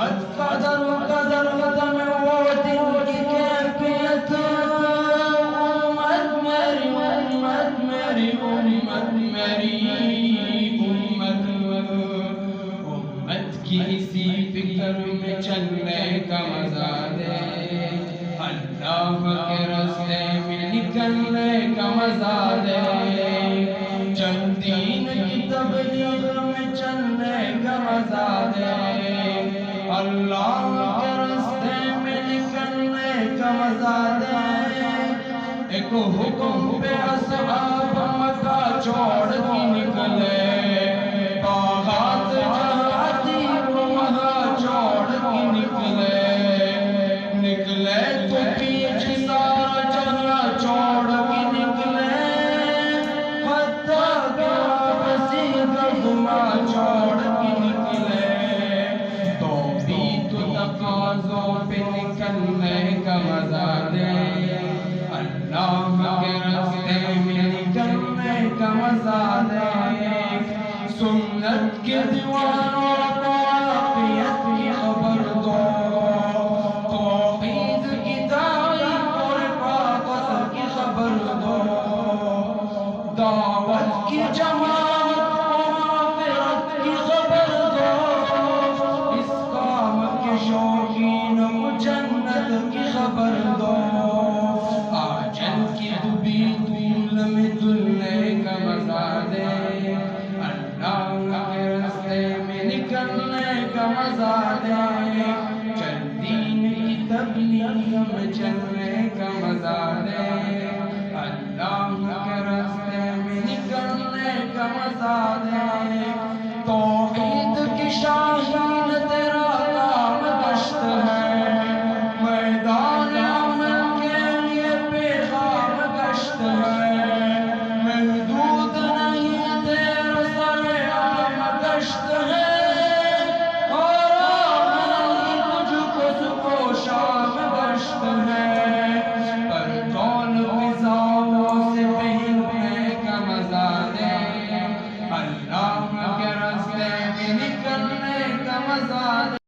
امت قدر قدر قدم وہ دل کی کیفیت امت میری امت میری امت میری امت امت کی اسی فکر میں چلنے کا مزہ دے اللہ کے راستے میں نکلنے کا مزہ دے چند دین کی تبلیغ میں چلنے کا مزہ دے اللہ کے راستے میں نکلنے کا مزہ دے ایک حکم پہ اصحاب مکہ چھوڑ کے نکلے باغات جہاں تھی وہاں چھوڑ کے نکلے تو پیچھے سارا جہاں چھوڑ کے نکلے حتیٰ کہ واپسی کا گما چھوڑ کے نکلے تو بھی تو تقاضوں پہ نکلنے کا مزہ دے اللہ کے راستے میں نکلنے کا مزہ دے سنت کے دیوانوں کو عافیت کی خبر دو توحید کی تعریف اور حفاظت کی خبر دو دعوت کی جماعت اور مغفرت کی خبر دو اس کام کے شوقین کو جنت کی خبر دو آجل کی دبی دول میں دلنے کا مزہ دے اللہ کے راستے میں نکلنے کا مزہ دے چل دین کی تبلیغ میں چلنے کا مزہ دے اللہ کے راستے میں نکلنے کا مزہ دے